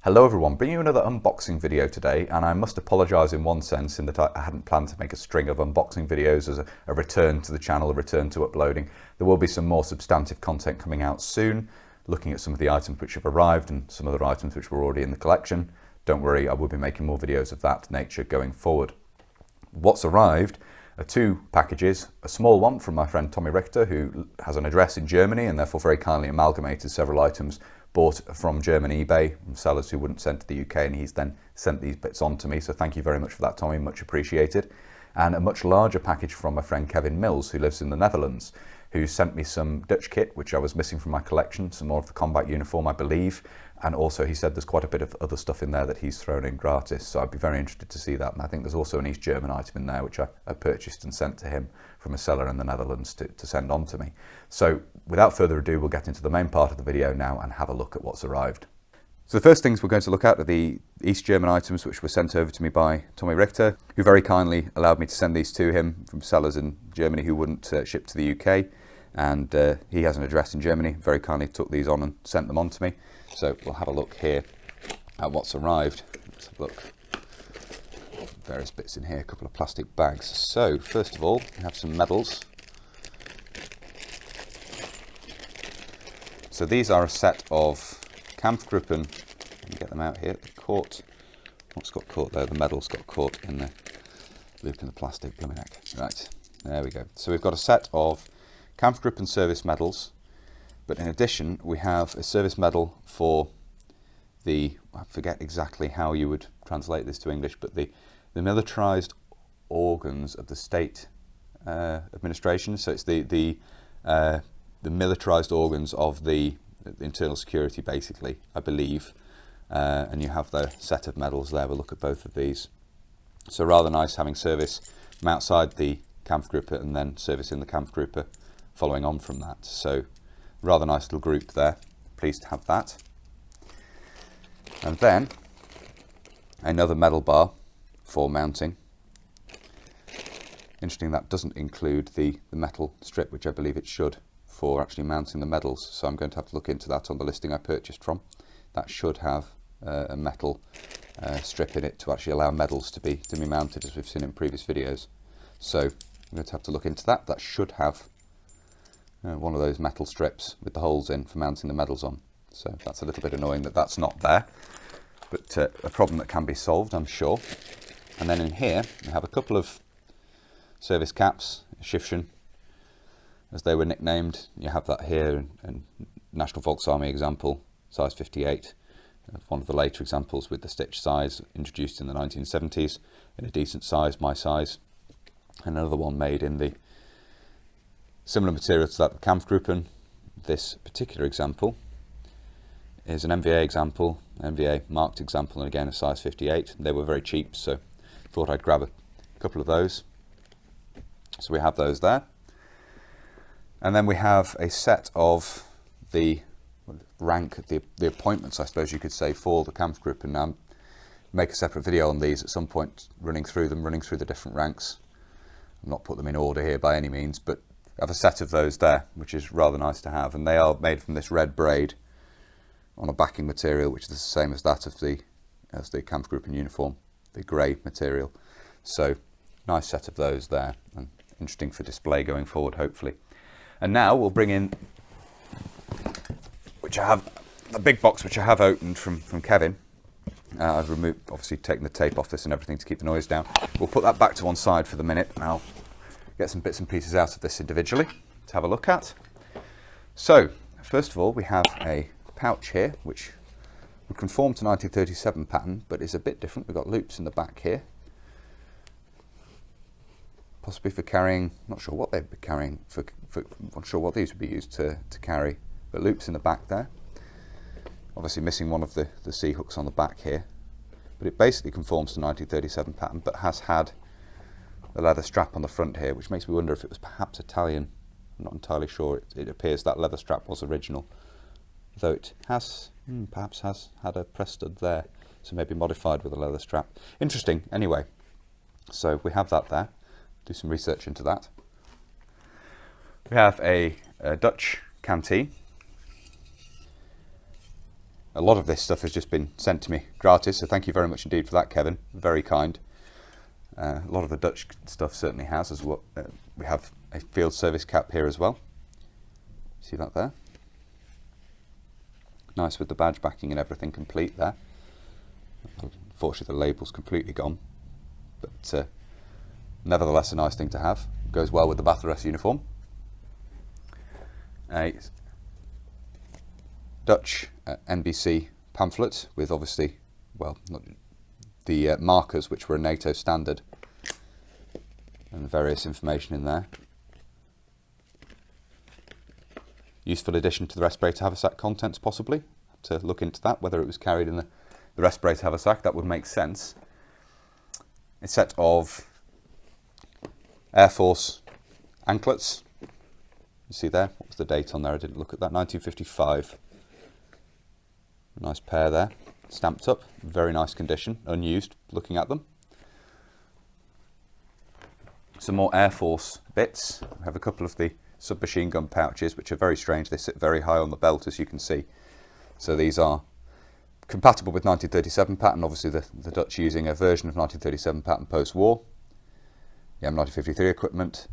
Hello everyone, bringing you another unboxing video today, and I must apologise in one sense in that I hadn't planned to make a string of unboxing videos as a return to the channel, a return to uploading. There will be some more substantive content coming out soon, looking at some of the items which have arrived and some other items which were already in the collection. Don't worry, I will be making more videos of that nature going forward. What's arrived are two packages, a small one from my friend Tommy Richter, who has an address in Germany and therefore very kindly amalgamated several items bought from German eBay from sellers who wouldn't send to the UK, and he's then sent these bits on to me, so thank you very much for that, Tommy, much appreciated. And a much larger package from my friend Kevin Mills, who lives in the Netherlands, who sent me some Dutch kit which I was missing from my collection, some more of the combat uniform I believe, and also he said there's quite a bit of other stuff in there that he's thrown in gratis, so I'd be very interested to see that. And I think there's also an East German item in there which I purchased and sent to him from a seller in the Netherlands to send on to me. So without further ado, we'll get into the main part of the video now and have a look at what's arrived. So the first things we're going to look at are the East German items which were sent over to me by Tommy Richter, who very kindly allowed me to send these to him from sellers in Germany who wouldn't ship to the UK. And he has an address in Germany, very kindly took these on and sent them on to me. So we'll have a look here at what's arrived. Let's have a look. Various bits in here, a couple of plastic bags. So first of all, we have some medals. So these are a set of Kampfgruppen. Let me get them out here. Caught. What's got caught there? The medals got caught in the loop in the plastic. Blooming heck. Right, there we go. So we've got a set of Kampfgruppen service medals, but in addition we have a service medal for the, I forget exactly how you would translate this to English, but the militarized organs of the state administration. So it's the militarized organs of the internal security, basically, I believe. And you have the set of medals there. We'll look at both of these. So rather nice having service from outside the Kampfgruppe and then service in the Kampfgruppe following on from that. So rather nice little group there. Pleased to have that. And then another medal bar for mounting. Interesting, that doesn't include the metal strip, which I believe it should, for actually mounting the medals. So I'm going to have to look into that on the listing I purchased from. That should have a metal strip in it to actually allow medals to be mounted, as we've seen in previous videos. So I'm going to have to look into that. That should have one of those metal strips with the holes in for mounting the medals on. So that's a little bit annoying that that's not there, but a problem that can be solved, I'm sure. And then in here we have a couple of service caps, Schiffchen, as they were nicknamed. You have that here, and National Volksarmy example, size 58. One of the later examples with the stitch size, introduced in the 1970s, in a decent size, my size. And another one made in the similar material to that of the Kampfgruppen. This particular example is an MVA example, MVA marked example, and again a size 58. They were very cheap, so thought I'd grab a couple of those. So we have those there. And then we have a set of the rank, the appointments, I suppose you could say, for the Kampfgruppe. And now make a separate video on these at some point, running through the different ranks. I've not put them in order here by any means, but I have a set of those there, which is rather nice to have. And they are made from this red braid on a backing material, which is the same as that of the Kampfgruppen uniform, the grey material. So nice set of those there, and interesting for display going forward, hopefully. And now we'll bring in, which I have, the big box which I have opened from Kevin. I've removed, obviously taken the tape off this and everything to keep the noise down. We'll put that back to one side for the minute, and I'll get some bits and pieces out of this individually to have a look at. So first of all, we have a pouch here which would conform to 1937 pattern, but is a bit different. We've got loops in the back here, possibly for carrying, not sure what they'd be carrying, not sure what these would be used to carry, but loops in the back there. Obviously missing one of the C hooks on the back here, but it basically conforms to 1937 pattern, but has had a leather strap on the front here, which makes me wonder if it was perhaps Italian. I'm not entirely sure. It appears that leather strap was original, though it has perhaps has had a press stud there, so maybe modified with a leather strap. Interesting. Anyway, so we have that there. Do some research into that. We have a Dutch canteen. a lot of this stuff has just been sent to me gratis, so thank you very much indeed for that, Kevin. Very kind. A lot of the Dutch stuff certainly has as well. We have a field service cap here as well. See that there? Nice with the badge backing and everything complete there. Unfortunately the label's completely gone, but nevertheless a nice thing to have. Goes well with the Bathurst uniform. A Dutch NBC pamphlet with obviously, well, not the markers which were a NATO standard and various information in there. Useful addition to the respirator haversack contents possibly, to look into that, whether it was carried in the respirator haversack, that would make sense. A set of Air Force anklets. You see there, what was the date on there? I didn't look at that, 1955. A nice pair there, stamped up, very nice condition, unused, looking at them. Some more Air Force bits. We have a couple of the submachine gun pouches, which are very strange. They sit very high on the belt, as you can see. So these are compatible with 1937 pattern, obviously the Dutch using a version of 1937 pattern post-war. The M1953 equipment,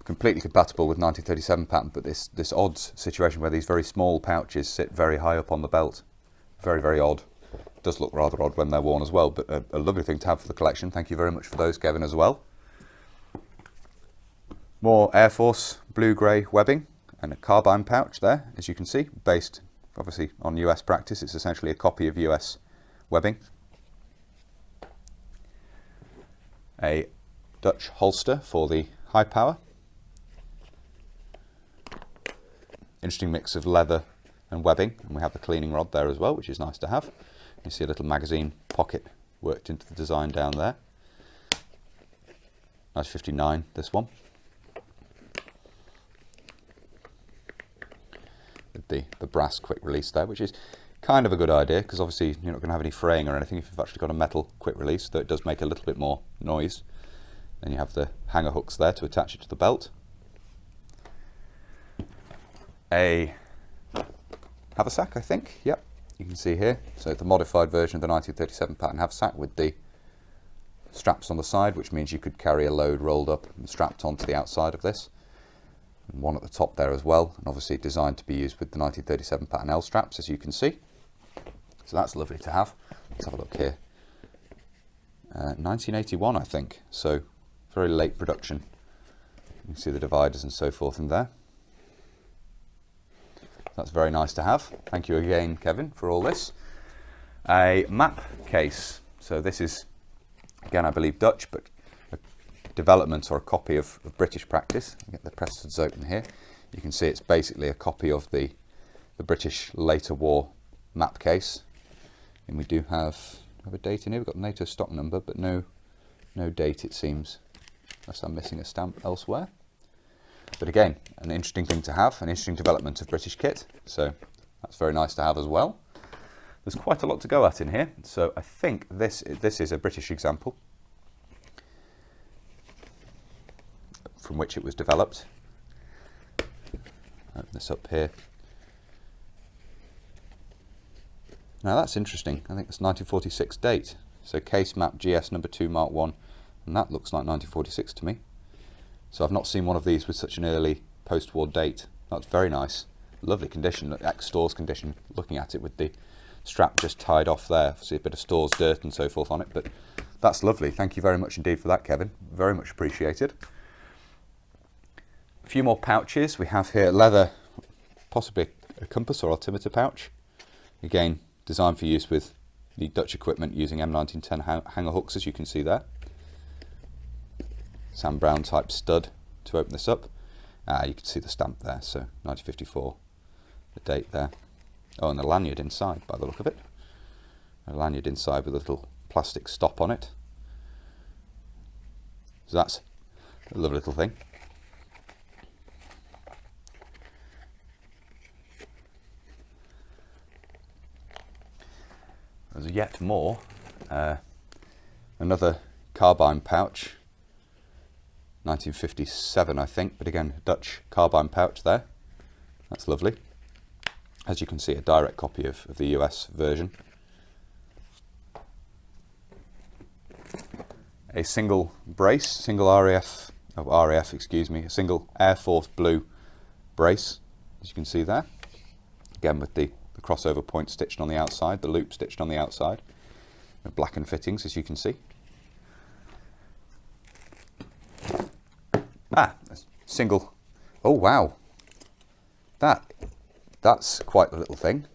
completely compatible with 1937 pattern, but this odd situation where these very small pouches sit very high up on the belt. Very, very odd. Does look rather odd when they're worn as well, but a lovely thing to have for the collection. Thank you very much for those, Kevin, as well. More Air Force blue-grey webbing and a carbine pouch there, as you can see, based obviously on US practice. It's essentially a copy of US webbing. A Dutch holster for the high power. Interesting mix of leather and webbing, and we have the cleaning rod there as well, which is nice to have. You see a little magazine pocket worked into the design down there. Nice 59, this one. With the brass quick release there, which is kind of a good idea, because obviously you're not going to have any fraying or anything if you've actually got a metal quick release, though it does make a little bit more noise. Then you have the hanger hooks there to attach it to the belt. A haversack, I think, yep, you can see here. So the modified version of the 1937 pattern haversack with the straps on the side, which means you could carry a load rolled up and strapped onto the outside of this. And one at the top there as well, and obviously designed to be used with the 1937 pattern L straps, as you can see. So that's lovely to have. Let's have a look here. 1981, I think, so very late production. You can see the dividers and so forth in there. That's very nice to have. Thank you again, Kevin, for all this. A map case. So this is, again, I believe Dutch, but a development or a copy of British practice. I'll get the Prestons open here. You can see it's basically a copy of the British later war map case. And we do have a date in here. We've got NATO stock number, but no date, it seems, unless I'm missing a stamp elsewhere. But again, an interesting thing to have, an interesting development of British kit. So that's very nice to have as well. There's quite a lot to go at in here. So I think this is a British example from which it was developed. Open this up here. Now that's interesting. I think it's 1946 date. So case map GS number 2 Mark 1, and that looks like 1946 to me. So I've not seen one of these with such an early post-war date. That's very nice. Lovely condition, ex-stores condition, looking at it with the strap just tied off there. See a bit of stores dirt and so forth on it, but that's lovely. Thank you very much indeed for that, Kevin. Very much appreciated. A few more pouches. We have here leather, possibly a compass or altimeter pouch. Again, designed for use with the Dutch equipment using M1910 hanger hooks, as you can see there. Sam Brown type stud to open this up. You can see the stamp there, so 1954, the date there. Oh, and the lanyard inside by the look of it. A lanyard inside with a little plastic stop on it. So that's a lovely little thing. There's yet more. Another carbine pouch. 1957, I think, but again, Dutch carbine pouch there. That's lovely. As you can see, a direct copy of the US version. A single brace, single RAF, excuse me, a single Air Force blue brace, as you can see there. Again with the crossover point stitched on the outside, the loop stitched on the outside. With blackened fittings, as you can see. A single, oh wow, that's quite the little thing.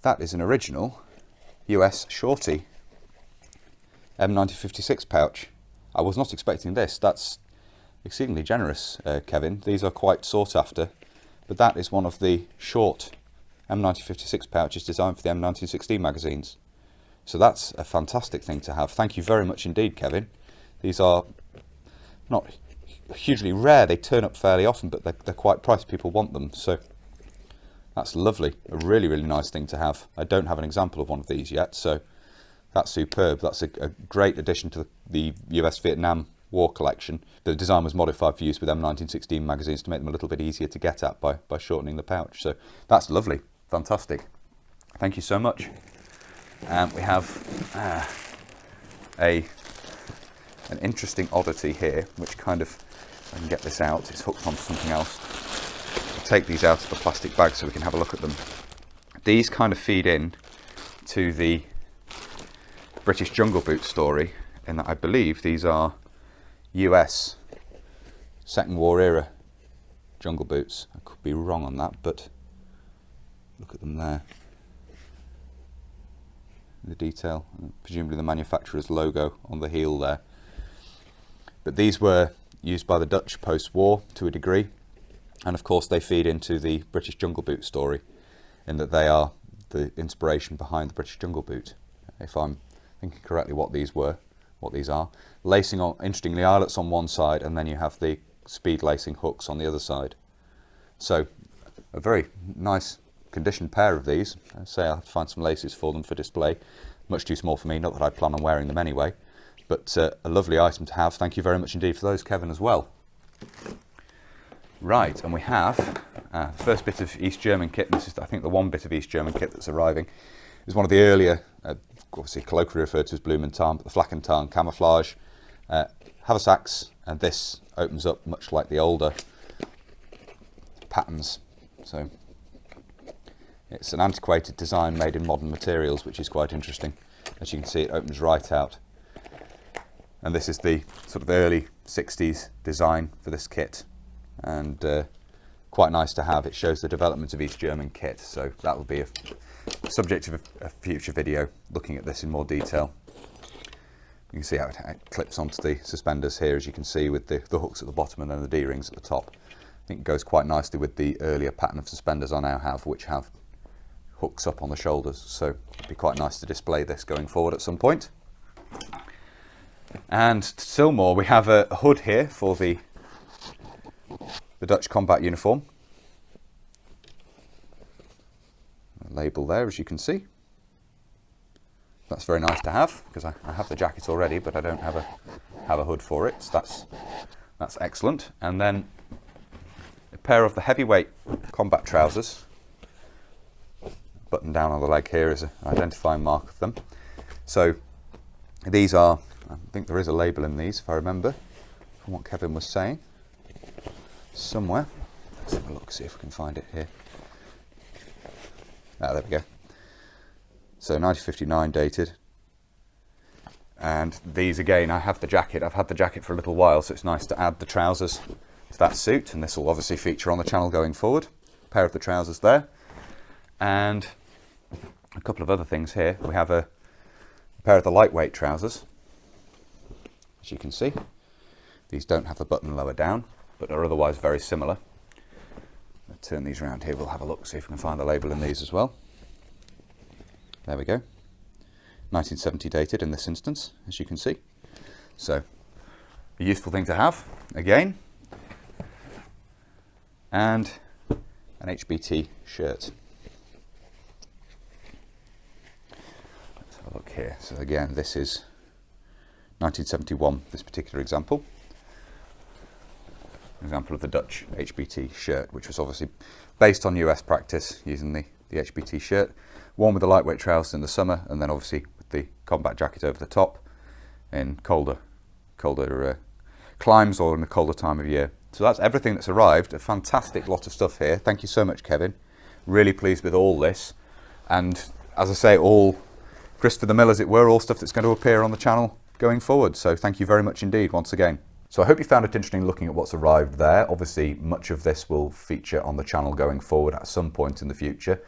That is an original US Shorty M1956 pouch. I was not expecting this. That's exceedingly generous, Kevin. These are quite sought after, but that is one of the short M1956 pouches designed for the M1916 magazines. So that's a fantastic thing to have. Thank you very much indeed, Kevin. These are not hugely rare. They turn up fairly often, but they're quite priced. People want them, so that's lovely. A really, really nice thing to have. I don't have an example of one of these yet, so that's superb. That's a great addition to the US Vietnam War collection. The design was modified for use with M1916 magazines to make them a little bit easier to get at by shortening the pouch. So that's lovely. Fantastic. Thank you so much. And we have an interesting oddity here, which kind of, if I can get this out, it's hooked onto something else. I'll take these out of the plastic bag so we can have a look at them. These kind of feed in to the British Jungle Boot story, in that I believe these are US Second War era jungle boots. I could be wrong on that, but look at them there. The detail, presumably the manufacturer's logo on the heel there. But these were used by the Dutch post-war to a degree, and of course they feed into the British Jungle Boot story, in that they are the inspiration behind the British Jungle Boot. If I'm thinking correctly what these are. Lacing on, interestingly, eyelets on one side, and then you have the speed lacing hooks on the other side. So a very nice conditioned pair of these. I say I'll have to find some laces for them for display. Much too small for me, not that I plan on wearing them anyway, but a lovely item to have. Thank you very much indeed for those, Kevin, as well. Right, and we have the first bit of East German kit. This is, I think, the one bit of East German kit that's arriving. It's one of the earlier, obviously colloquially referred to as Blumentarn, but the Flak-and-Tarn camouflage haversacks, and this opens up much like the older patterns. So it's an antiquated design made in modern materials, which is quite interesting. As you can see, it opens right out. And this is the sort of early 60s design for this kit, and quite nice to have. It shows the development of East German kit, so that will be a subject of a future video, looking at this in more detail. You can see how it clips onto the suspenders here, as you can see, with the hooks at the bottom and then the D-rings at the top. I think it goes quite nicely with the earlier pattern of suspenders I now have, which have hooks up on the shoulders, so it'd be quite nice to display this going forward at some point. And still more, we have a hood here for the Dutch combat uniform. A label there, as you can see. That's very nice to have, because I have the jacket already, but I don't have a hood for it. So that's excellent. And then a pair of the heavyweight combat trousers. Button down on the leg here is an identifying mark of them. So these are, I think there is a label in these, if I remember from what Kevin was saying, somewhere. Let's have a look, see if we can find it here. Ah, there we go. So 1959 dated. And these again, I have the jacket. I've had the jacket for a little while, so it's nice to add the trousers to that suit, and this will obviously feature on the channel going forward. A pair of the trousers there. And a couple of other things here. We have a pair of the lightweight trousers, as you can see. These don't have the button lower down, but are otherwise very similar. I'll turn these around here, we'll have a look, see if we can find the label in these as well. There we go. 1970 dated in this instance, as you can see. So, a useful thing to have, again. And an HBT shirt. Let's have a look here. So again, this is 1971, this particular example. Example of the Dutch HBT shirt, which was obviously based on US practice, using the the HBT shirt, worn with the lightweight trousers in the summer, and then obviously with the combat jacket over the top in colder climes or in a colder time of year. So that's everything that's arrived. A fantastic lot of stuff here. Thank you so much, Kevin. Really pleased with all this. And as I say, all grist for the mill, as it were, all stuff that's going to appear on the channel going forward. So thank you very much indeed once again. So I hope you found it interesting looking at what's arrived there. Obviously, much of this will feature on the channel going forward at some point in the future.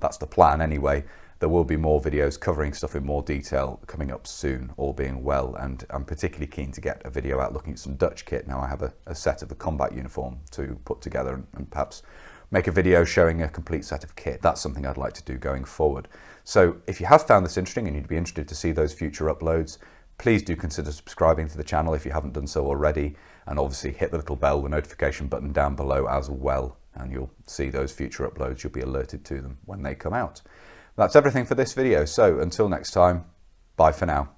That's the plan anyway. There will be more videos covering stuff in more detail coming up soon, all being well, and I'm particularly keen to get a video out looking at some Dutch kit. Now I have a set of the combat uniform to put together and perhaps make a video showing a complete set of kit. That's something I'd like to do going forward. So if you have found this interesting and you'd be interested to see those future uploads, please do consider subscribing to the channel if you haven't done so already, and obviously hit the little bell, the notification button down below as well, and you'll see those future uploads. You'll be alerted to them when they come out. That's everything for this video, so until next time, bye for now.